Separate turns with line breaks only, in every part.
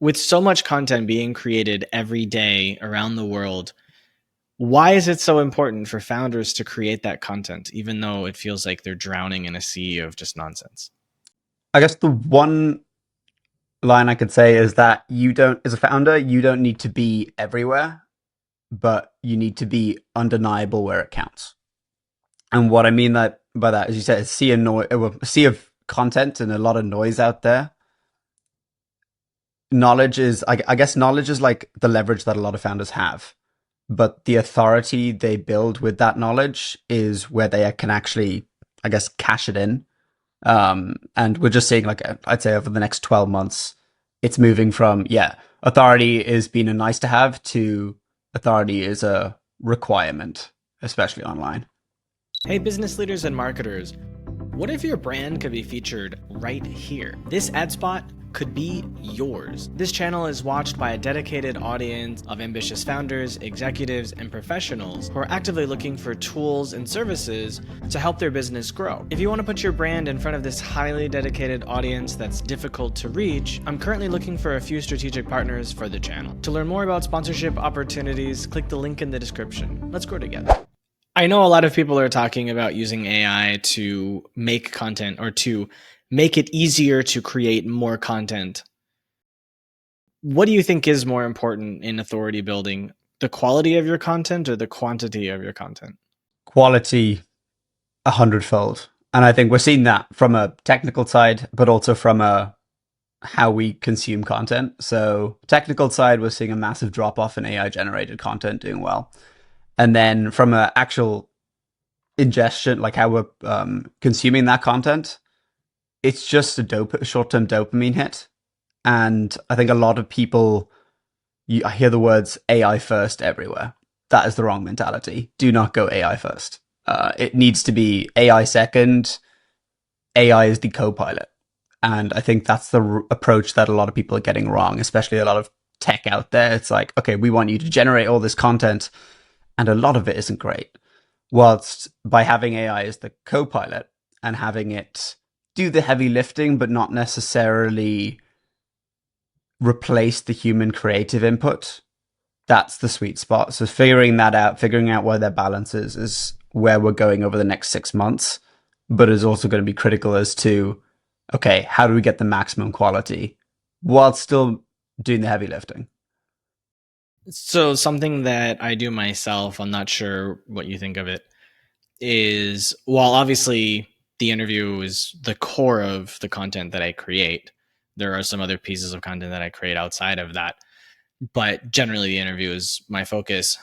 with so much content being created every day around the world, why is it so important for founders to create that content, even though it feels like they're drowning in a sea of just nonsense?
I guess the one line I could say is that as a founder, you don't need to be everywhere, but you need to be undeniable where it counts. And what I mean by that, as you said, is a sea of content and a lot of noise out there. I guess knowledge is like the leverage that a lot of founders have, but the authority they build with that knowledge is where they can actually, I guess, cash it in. And we're just seeing, like, I'd say over the next 12 months, it's moving from, authority is being a nice to have to authority is a requirement, especially online.
Hey, business leaders and marketers, what if your brand could be featured right here? This ad spot could be yours. This channel is watched by a dedicated audience of ambitious founders, executives, and professionals who are actively looking for tools and services to help their business grow. If you want to put your brand in front of this highly dedicated audience that's difficult to reach, I'm currently looking for a few strategic partners for the channel. To learn more about sponsorship opportunities, click the link in the description. Let's grow together. I know a lot of people are talking about using AI to make content or to make it easier to create more content. What do you think is more important in authority building, the quality of your content or the quantity of your content?
Quality 100-fold. And I think we're seeing that from a technical side, but also from how we consume content. So technical side, we're seeing a massive drop off in AI generated content doing well. And then from an actual ingestion, like how we're consuming that content, it's just a short-term dopamine hit. And I think a lot of people, I hear the words AI first everywhere. That is the wrong mentality. Do not go AI first. It needs to be AI second. AI is the Copilot. And I think that's the approach that a lot of people are getting wrong, especially a lot of tech out there. It's like, okay, we want you to generate all this content, and a lot of it isn't great. Whilst by having AI as the Copilot and having it do the heavy lifting, but not necessarily replace the human creative input, that's the sweet spot. So figuring out where their balance is where we're going over the next 6 months, but is also going to be critical as to, okay, how do we get the maximum quality while still doing the heavy lifting?
So something that I do myself, I'm not sure what you think of it, is while obviously the interview is the core of the content that I create, there are some other pieces of content that I create outside of that. But generally the interview is my focus.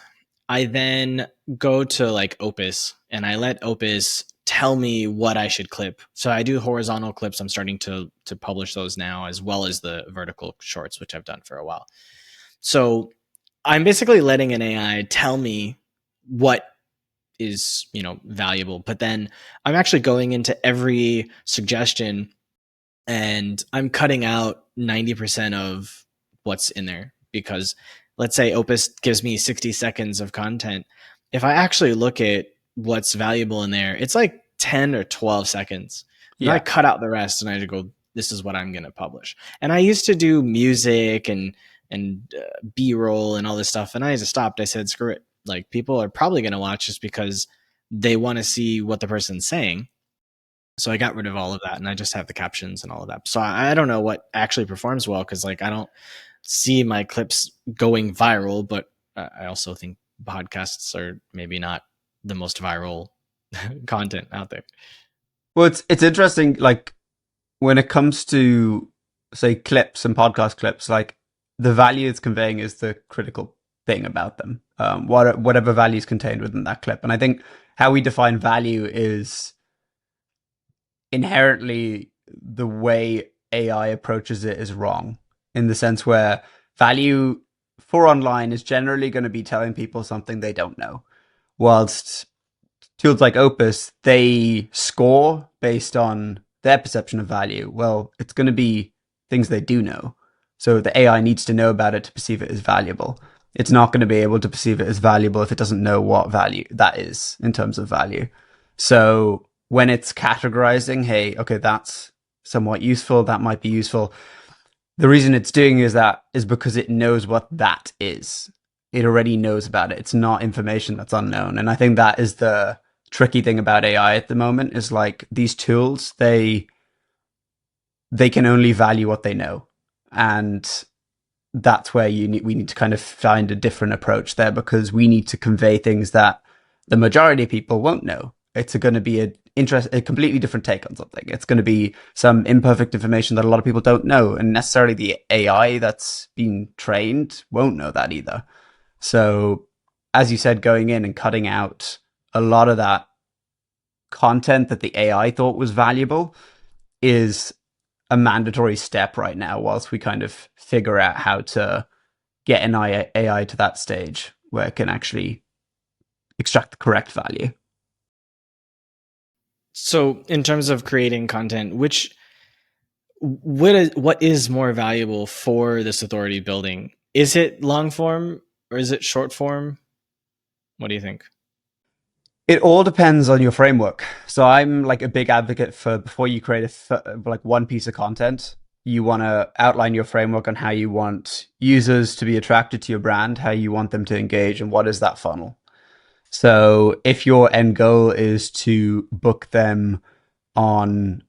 I then go to like Opus and I let Opus tell me what I should clip. So I do horizontal clips. I'm starting to publish those now, as well as the vertical shorts, which I've done for a while. So I'm basically letting an AI tell me what is, valuable, but then I'm actually going into every suggestion and I'm cutting out 90% of what's in there, because let's say Opus gives me 60 seconds of content. If I actually look at what's valuable in there, it's like 10 or 12 seconds. And I cut out the rest and I just go, this is what I'm going to publish. And I used to do music and B-roll and all this stuff. And I just stopped. I said, screw it. Like, people are probably going to watch just because they want to see what the person's saying. So I got rid of all of that and I just have the captions and all of that. So I don't know what actually performs well, because like I don't see my clips going viral, but I also think podcasts are maybe not the most viral content out there.
Well, it's interesting, like when it comes to, say, clips and podcast clips, like the value it's conveying is the critical thing about them. Whatever value is contained within that clip. And I think how we define value is inherently the way AI approaches it is wrong, in the sense where value for online is generally going to be telling people something they don't know. Whilst tools like Opus, they score based on their perception of value. Well, it's going to be things they do know. So the AI needs to know about it to perceive it as valuable. It's not going to be able to perceive it as valuable if it doesn't know what value that is in terms of value. So when it's categorizing, hey, okay, that's somewhat useful, that might be useful, The reason it's doing is because it knows what that is. It already knows about it. It's not information that's unknown. And I think that is the tricky thing about AI at the moment is like these tools, they can only value what they know. And that's where we need to kind of find a different approach there because we need to convey things that the majority of people won't know. It's going to be a completely different take on something. It's going to be some imperfect information that a lot of people don't know, and necessarily the AI that's been trained won't know that either. So, as you said, going in and cutting out a lot of that content that the AI thought was valuable is a mandatory step right now whilst we kind of figure out how to get an AI to that stage where it can actually extract the correct value.
So, in terms of creating content, what is more valuable for this authority building? Is it long form or is it short form? What do you think?
It all depends on your framework. So I'm like a big advocate for before you create like one piece of content, you want to outline your framework on how you want users to be attracted to your brand, how you want them to engage, and what is that funnel. So if your end goal is to book them on,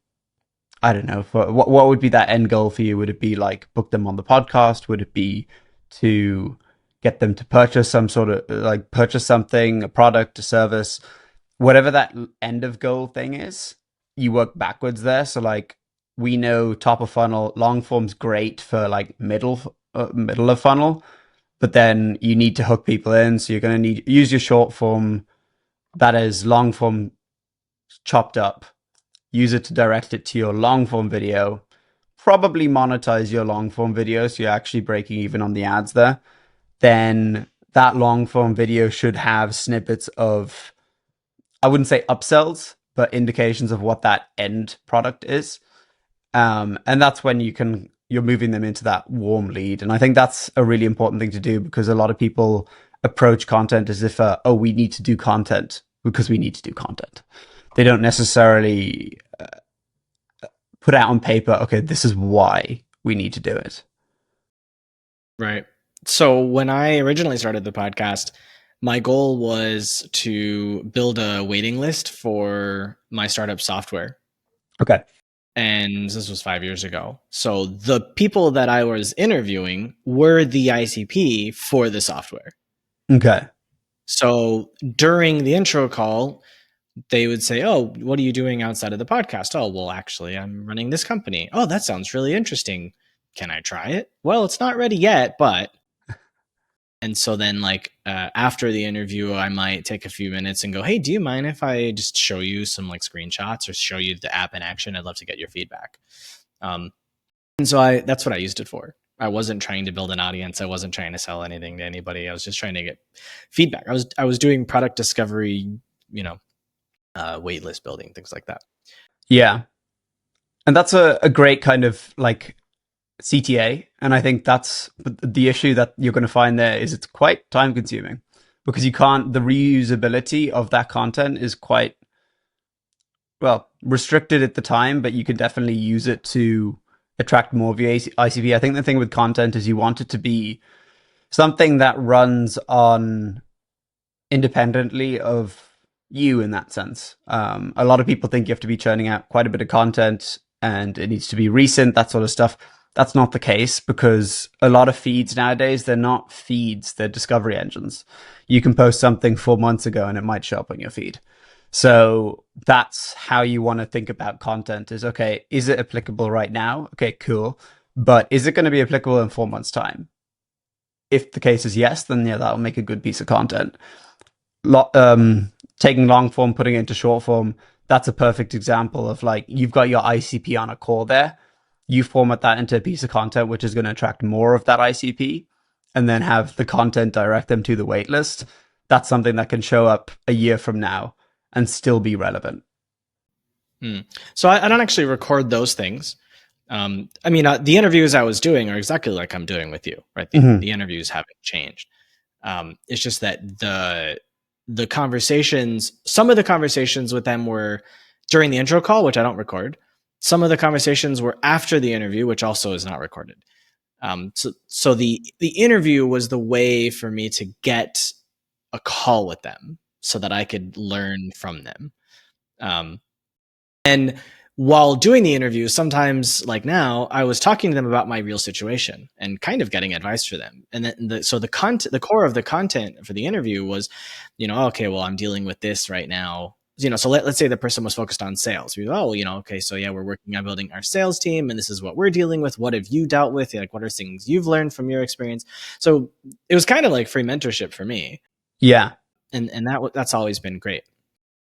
I don't know, for what would be that end goal for you? Would it be like book them on the podcast? Would it be to get them to purchase some sort of like purchase something, a product, a service, whatever that end of goal thing is, you work backwards there. So like we know top of funnel, long form's great for like middle of funnel, but then you need to hook people in. So you're going to need use your short form that is long form chopped up, use it to direct it to your long form video, probably monetize your long form video so you're actually breaking even on the ads there. Then that long form video should have snippets of, I wouldn't say upsells, but indications of what that end product is. And that's when you're moving them into that warm lead. And I think that's a really important thing to do because a lot of people approach content as if, oh, we need to do content because we need to do content. They don't necessarily put out on paper, okay, this is why we need to do it.
Right. So when I originally started the podcast, my goal was to build a waiting list for my startup software.
Okay.
And this was 5 years ago. So the people that I was interviewing were the ICP for the software.
Okay.
So during the intro call, they would say, "Oh, what are you doing outside of the podcast?" "Oh, well, actually, I'm running this company." "Oh, that sounds really interesting. Can I try it?" "Well, it's not ready yet, but..." And so then, like, after the interview, I might take a few minutes and go, "Hey, do you mind if I just show you some like screenshots or show you the app in action? I'd love to get your feedback." And so that's what I used it for. I wasn't trying to build an audience. I wasn't trying to sell anything to anybody. I was just trying to get feedback. I was doing product discovery, you know, wait list building, things like that.
Yeah. And that's a great kind of like CTA. And I think that's the issue that you're going to find there is it's quite time consuming because the reusability of that content is quite, well, restricted at the time, but you can definitely use it to attract more of your ICP. I think the thing with content is you want it to be something that runs on independently of you in that sense. A lot of people think you have to be churning out quite a bit of content and it needs to be recent, that sort of stuff. That's not the case because a lot of feeds nowadays, they're not feeds, they're discovery engines. You can post something 4 months ago and it might show up on your feed. So that's how you want to think about content is, okay, is it applicable right now? Okay, cool. But is it going to be applicable in 4 months' time? If the case is yes, then yeah, that'll make a good piece of content. Taking long form, putting it into short form, that's a perfect example of like you've got your ICP on a core there. You format that into a piece of content which is going to attract more of that ICP and then have the content direct them to the waitlist. That's something that can show up a year from now and still be relevant.
So I don't actually record those things. I mean, the interviews I was doing are exactly like I'm doing with you, right?
Mm-hmm.
The interviews haven't changed. It's just that the conversations, some of the conversations with them were during the intro call, which I don't record. Some of the conversations were after the interview, which also is not recorded. So the interview was the way for me to get a call with them so that I could learn from them. Um, and while doing the interview, sometimes like now, I was talking to them about my real situation and kind of getting advice for them. And then so the core of the content for the interview was, okay, well, I'm dealing with this right now. So let's say the person was focused on sales. We go, oh, okay, so yeah, we're working on building our sales team, and this is what we're dealing with. What have you dealt with? Like, what are things you've learned from your experience? So it was kind of like free mentorship for me,
Yeah.
and that's always been great.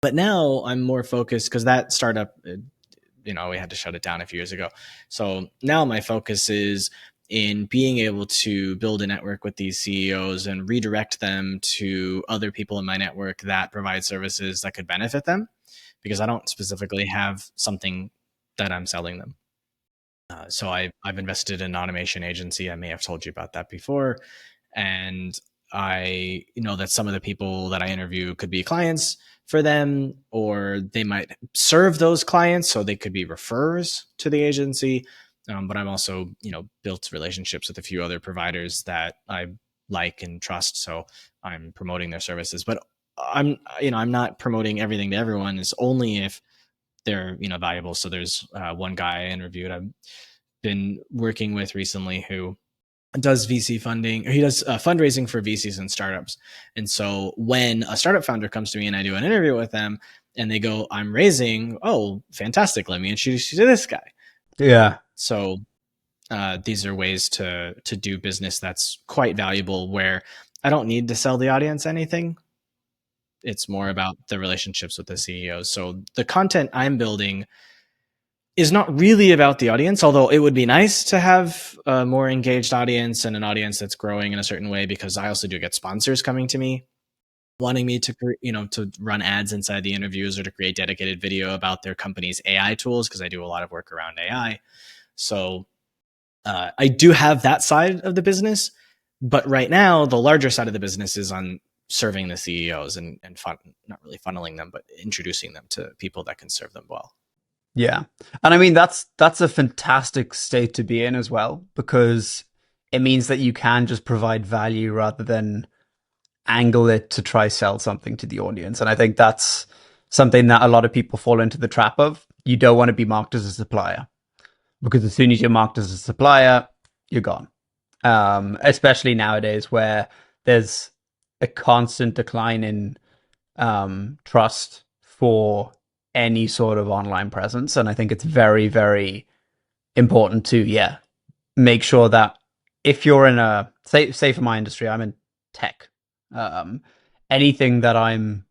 But now I'm more focused because that startup, we had to shut it down a few years ago. So now my focus is in being able to build a network with these CEOs and redirect them to other people in my network that provide services that could benefit them, because I don't specifically have something that I'm selling them. So I've invested in an automation agency. I may have told you about that before. And I know that some of the people that I interview could be clients for them, or they might serve those clients, so they could be referrers to the agency. But I'm also, built relationships with a few other providers that I like and trust, so I'm promoting their services. But I'm not promoting everything to everyone. It's only if they're, valuable. So there's one guy I interviewed I've been working with recently who does VC funding. He does fundraising for VCs and startups. And so when a startup founder comes to me and I do an interview with them and they go, I'm raising, oh, fantastic. Let me introduce you to this guy.
Yeah.
So these are ways to do business that's quite valuable, where I don't need to sell the audience anything. It's more about the relationships with the CEOs. So the content I'm building is not really about the audience, although it would be nice to have a more engaged audience and an audience that's growing in a certain way, because I also do get sponsors coming to me wanting me to to run ads inside the interviews or to create dedicated video about their company's AI tools, because I do a lot of work around AI. So I do have that side of the business, but right now the larger side of the business is on serving the CEOs and not really funneling them, but introducing them to people that can serve them well.
Yeah. And I mean that's a fantastic state to be in as well, because it means that you can just provide value rather than angle it to try sell something to the audience. And I think that's something that a lot of people fall into the trap of. You don't want to be marked as a supplier, because as soon as you're marked as a supplier, you're gone. Especially nowadays where there's a constant decline in trust for any sort of online presence. And I think it's very, very important to, yeah, make sure that if you're in a, say for my industry, I'm in tech, um, anything that I'm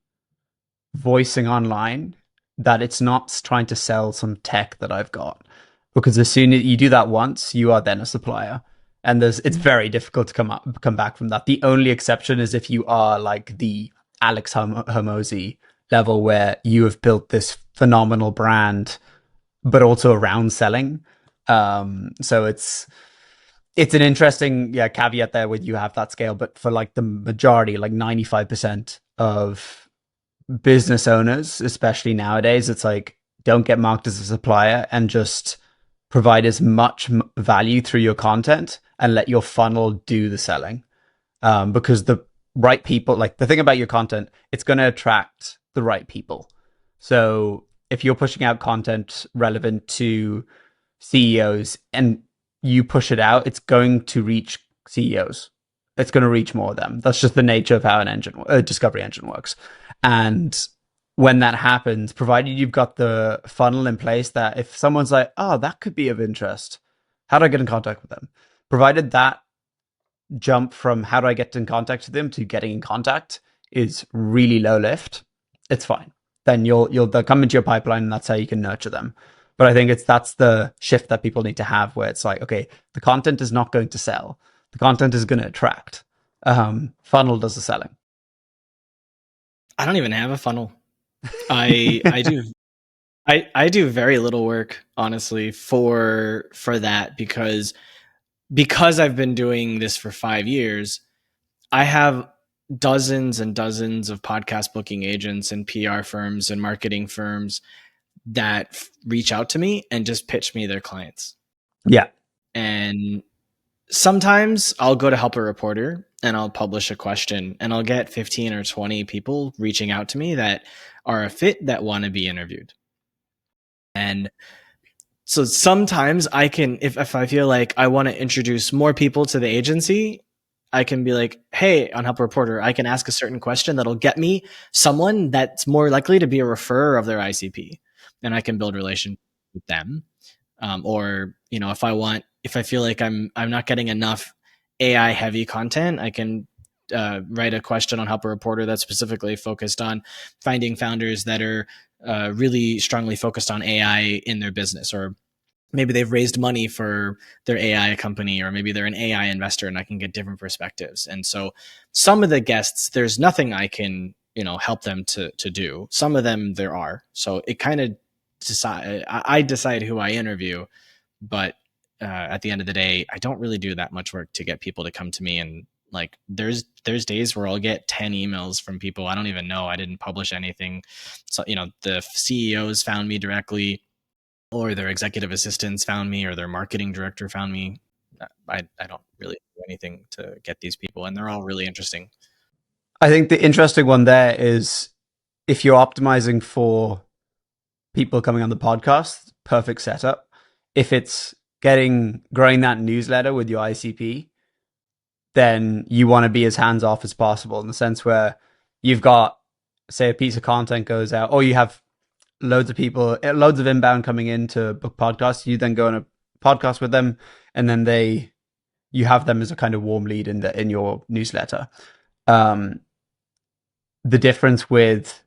voicing online, that it's not trying to sell some tech that I've got. Because as soon as you do that once, you are then a supplier. And it's very difficult to come back from that. The only exception is if you are like the Alex Hermosi level, where you have built this phenomenal brand, but also around selling. So it's an interesting, yeah, caveat there when you have that scale. But for like the majority, like 95% of business owners, especially nowadays, it's like, don't get marked as a supplier and just provide as much value through your content and let your funnel do the selling. Because the right people, like the thing about your content, it's going to attract the right people. So if you're pushing out content relevant to CEOs and you push it out, it's going to reach CEOs. It's going to reach more of them. That's just the nature of how a discovery engine works. And when that happens, provided you've got the funnel in place, that if someone's like, oh, that could be of interest, how do I get in contact with them? Provided that jump from how do I get in contact with them to getting in contact is really low lift, it's fine. Then they'll come into your pipeline, and that's how you can nurture them. But I think that's the shift that people need to have, where it's like, okay, the content is not going to sell. The content is going to attract. Funnel does the selling.
I don't even have a funnel. I do very little work, honestly, for that, because I've been doing this for 5 years. I have dozens and dozens of podcast booking agents and PR firms and marketing firms that reach out to me and just pitch me their clients.
Yeah.
And Sometimes I'll go to help a reporter and I'll publish a question and I'll get 15 or 20 people reaching out to me that are a fit that want to be interviewed. And so sometimes I can, if I feel like I want to introduce more people to the agency, I can be like, hey, on Help a Reporter, I can ask a certain question that'll get me someone that's more likely to be a referrer of their ICP. And I can build relation with them. Or, if I feel like I'm not getting enough AI heavy content, I can write a question on Help a Reporter that's specifically focused on finding founders that are really strongly focused on AI in their business, or maybe they've raised money for their AI company, or maybe they're an AI investor, and I can get different perspectives. And so some of the guests, there's nothing I can, help them to do. Some of them there are. So it kind of I decide who I interview, but at the end of the day, I don't really do that much work to get people to come to me. And like, there's days where I'll get 10 emails from people I don't even know. I didn't publish anything. So, the CEOs found me directly, or their executive assistants found me, or their marketing director found me. I don't really do anything to get these people, and they're all really interesting.
I think the interesting one there is if you're optimizing for people coming on the podcast, perfect setup. If it's growing that newsletter with your ICP, then you want to be as hands off as possible, in the sense where you've got, say, a piece of content goes out, or you have loads of people, loads of inbound coming in to book podcasts. You then go on a podcast with them, and then you have them as a kind of warm lead in your newsletter. The difference with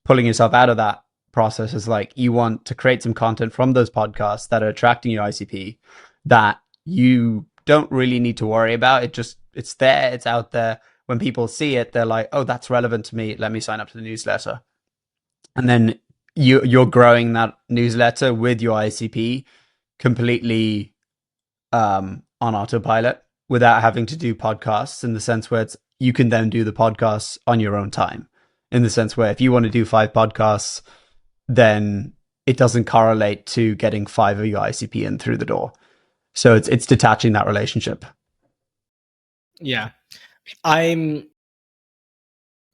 pulling yourself out of that process is, like, you want to create some content from those podcasts that are attracting your ICP that you don't really need to worry about. It's there, it's out there. When people see it, they're like, oh, that's relevant to me. Let me sign up to the newsletter. And then you're growing that newsletter with your ICP completely on autopilot without having to do podcasts, in the sense where you can then do the podcasts on your own time. In the sense where if you want to do 5 podcasts, then it doesn't correlate to getting 5 of your ICP in through the door. So it's detaching that relationship.
Yeah.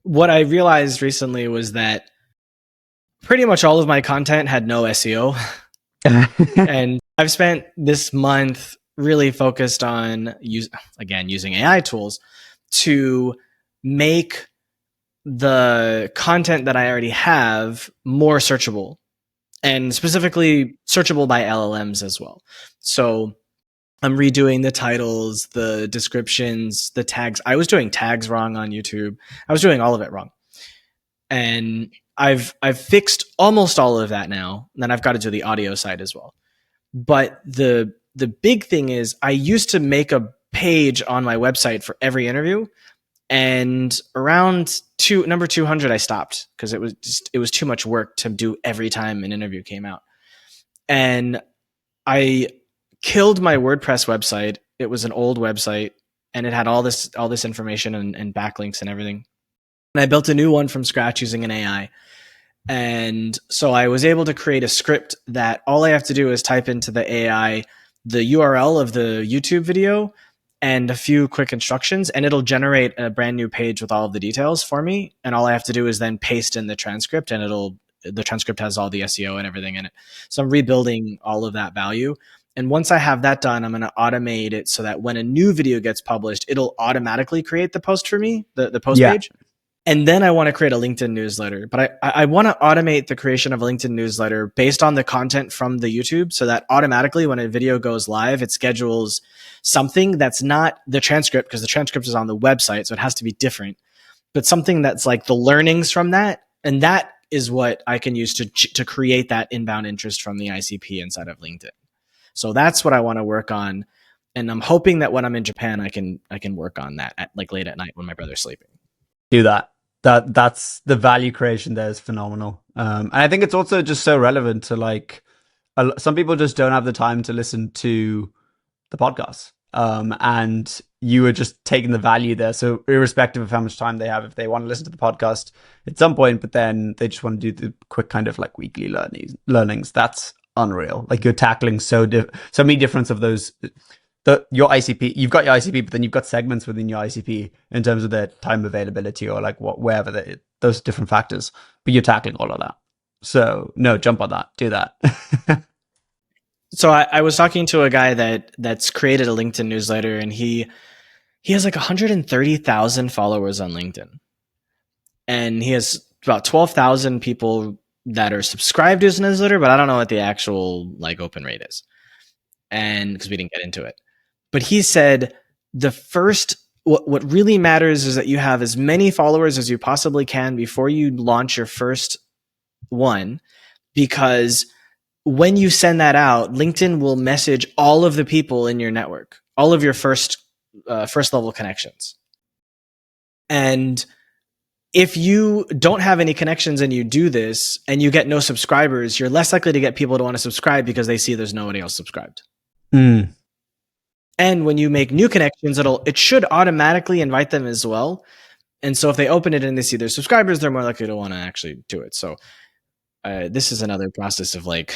What I realized recently was that pretty much all of my content had no SEO. And I've spent this month really focused on using AI tools to make the content that I already have more searchable, and specifically searchable by LLMs as well. So I'm redoing the titles, the descriptions, the tags. I was doing tags wrong on YouTube. I was doing all of it wrong. And I've fixed almost all of that now. And then I've got to do the audio side as well. But the big thing is, I used to make a page on my website for every interview, and around number 200 I stopped, because it was too much work to do every time an interview came out. And I killed my WordPress website. It was an old website, and it had all this information and backlinks and everything. And I built a new one from scratch using an AI. And so I was able to create a script that all I have to do is type into the AI the URL of the YouTube video and a few quick instructions, and it'll generate a brand new page with all of the details for me. And all I have to do is then paste in the transcript, and the transcript has all the SEO and everything in it. So I'm rebuilding all of that value. And once I have that done, I'm going to automate it so that when a new video gets published, it'll automatically create the post for me, the post page. And then I want to create a LinkedIn newsletter, but I want to automate the creation of a LinkedIn newsletter based on the content from the YouTube, so that automatically when a video goes live, it schedules something that's not the transcript, because the transcript is on the website, so it has to be different, but something that's like the learnings from that. And that is what I can use to create that inbound interest from the ICP inside of LinkedIn. So that's what I want to work on. And I'm hoping that when I'm in Japan, I can work on that at like late at night when my brother's sleeping.
Do that. That's the value creation there is phenomenal. And I think it's also just so relevant to, like, some people just don't have the time to listen to the podcast. And you are just taking the value there. So irrespective of how much time they have, if they want to listen to the podcast at some point, but then they just want to do the quick kind of like weekly learnings, that's unreal. Like, you're tackling so many different of those your ICP, you've got your ICP, but then you've got segments within your ICP in terms of their time availability or like wherever those different factors. But you're tackling all of that. So no, jump on that. Do that.
So I was talking to a guy that's created a LinkedIn newsletter, and he has like 130,000 followers on LinkedIn, and he has about 12,000 people that are subscribed to his newsletter, but I don't know what the actual like open rate is, and because we didn't get into it. But he said the first what really matters is that you have as many followers as you possibly can before you launch your first one, because when you send that out, LinkedIn will message all of the people in your network, all of your first level connections. And if you don't have any connections and you do this and you get no subscribers, you're less likely to get people to want to subscribe because they see there's nobody else subscribed.
Mm.
And when you make new connections, it should automatically invite them as well. And so if they open it and they see their subscribers, they're more likely to want to actually do it. So this is another process of like,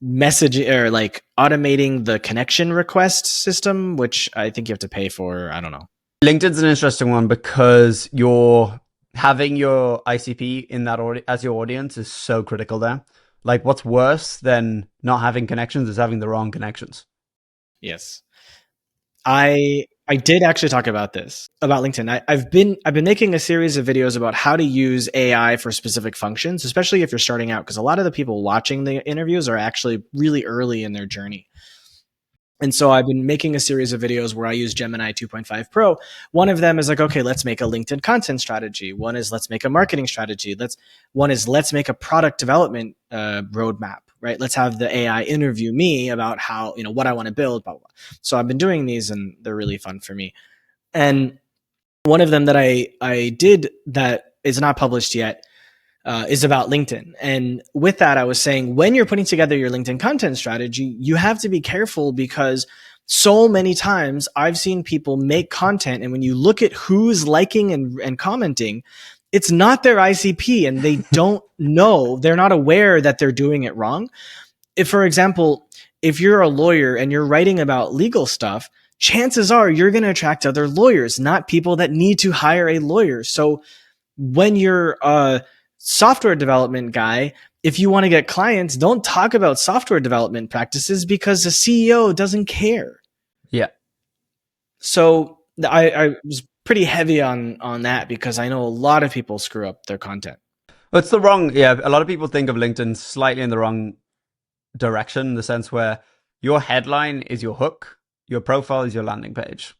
messaging or like automating the connection request system, which I think you have to pay for. I don't know.
LinkedIn's an interesting one because you're having your ICP in that as your audience is so critical there. Like, what's worse than not having connections is having the wrong connections.
Yes. I did actually talk about this about LinkedIn. I've been making a series of videos about how to use AI for specific functions, especially if you're starting out, because a lot of the people watching the interviews are actually really early in their journey. And so I've been making a series of videos where I use Gemini 2.5 Pro. One of them is like, okay, let's make a LinkedIn content strategy. One is let's make a marketing strategy. Let's make a product development roadmap, right? Let's have the AI interview me about how, what I want to build, blah, blah, blah. So I've been doing these and they're really fun for me. And one of them that I did that is not published yet is about LinkedIn. And with that, I was saying, when you're putting together your LinkedIn content strategy, you have to be careful, because so many times I've seen people make content, and when you look at who's liking and commenting, it's not their ICP, and they don't know, they're not aware that they're doing it wrong. If, for example, if you're a lawyer and you're writing about legal stuff, chances are you're going to attract other lawyers, not people that need to hire a lawyer. So when you're a software development guy, if you want to get clients, don't talk about software development practices, because the CEO doesn't care.
Yeah.
So I was pretty heavy on that, because I know a lot of people screw up their content.
Well, it's the wrong, yeah. A lot of people think of LinkedIn slightly in the wrong direction, in the sense where your headline is your hook, your profile is your landing page.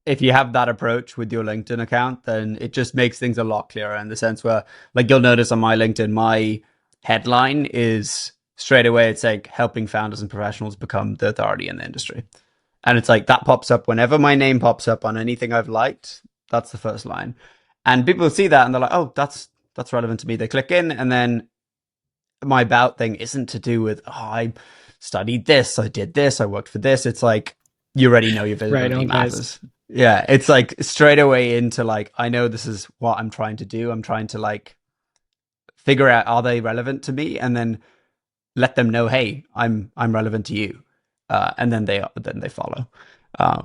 If you have that approach with your LinkedIn account, then it just makes things a lot clearer, in the sense where, like, you'll notice on my LinkedIn, my headline is straight away, it's like helping founders and professionals become the authority in the industry. And it's like that pops up whenever my name pops up on anything I've liked. That's the first line. And people see that and they're like, oh, that's relevant to me. They click in, and then my about thing isn't to do with, oh, I studied this, I did this, I worked for this. It's like, you already know your visibility
Right,
matters. Yeah, it's like straight away into like, I know this is what I'm trying to do. I'm trying to like figure out, are they relevant to me, and then let them know, hey, I'm relevant to you, and then they follow,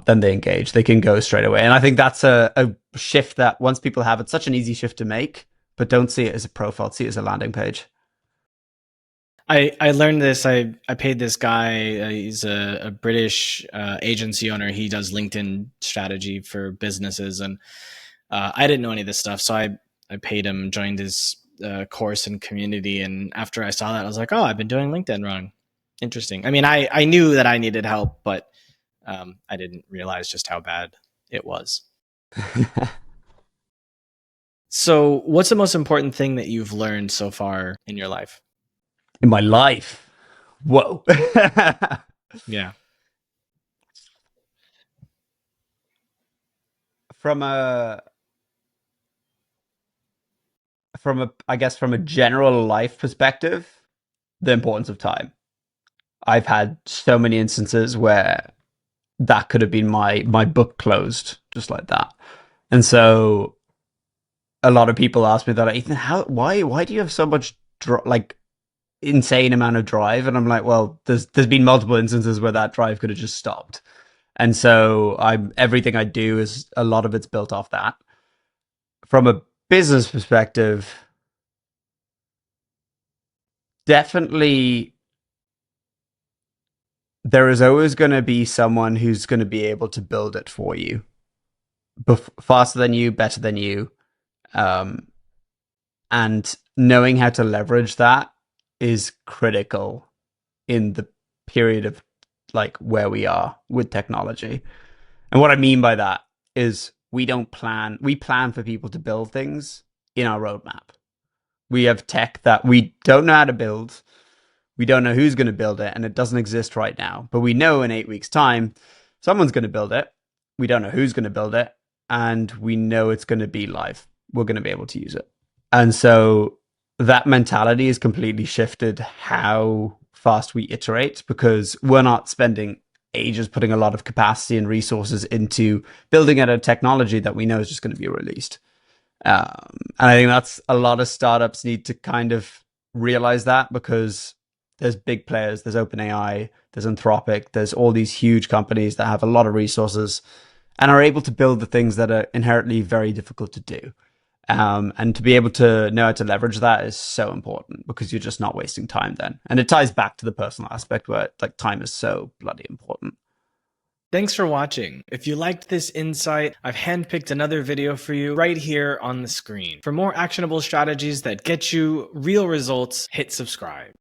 then they engage. They can go straight away, and I think that's a shift that once people have, it's such an easy shift to make, but don't see it as a profile, see it as a landing page.
I learned this. I paid this guy. He's a British agency owner. He does LinkedIn strategy for businesses, and I didn't know any of this stuff. So I paid him, joined his course and community. And after I saw that, I was like, oh, I've been doing LinkedIn wrong. Interesting. I mean, I knew that I needed help, but I didn't realize just how bad it was. So, what's the most important thing that you've learned so far in your life?
In my life, whoa.
Yeah.
from a I guess from a general life perspective, the importance of time. I've had so many instances where that could have been my book closed just like that. And so a lot of people ask me that, Ethan, how why do you have so much like insane amount of drive, and I'm like, well, there's been multiple instances where that drive could have just stopped. And so I'm everything I do is a lot of it's built off that. From a business perspective, definitely there is always going to be someone who's going to be able to build it for you faster than you, better than you. Um, and knowing how to leverage that is critical in the period of like where we are with technology. And what I mean by that is we plan for people to build things in our roadmap. We have tech that we don't know how to build. We don't know who's going to build it, and it doesn't exist right now. But we know in 8 weeks' time, someone's going to build it. We don't know who's going to build it, and we know it's going to be live. We're going to be able to use it. And so that mentality has completely shifted how fast we iterate because we're not spending ages putting a lot of capacity and resources into building out a technology that we know is just going to be released. And I think that's a lot of startups need to kind of realize that because there's big players, there's OpenAI, there's Anthropic, there's all these huge companies that have a lot of resources and are able to build the things that are inherently very difficult to do. And to be able to know how to leverage that is so important because you're just not wasting time then. And it ties back to the personal aspect where like time is so bloody important.
Thanks for watching. If you liked this insight, I've handpicked another video for you right here on the screen. For more actionable strategies that get you real results, hit subscribe.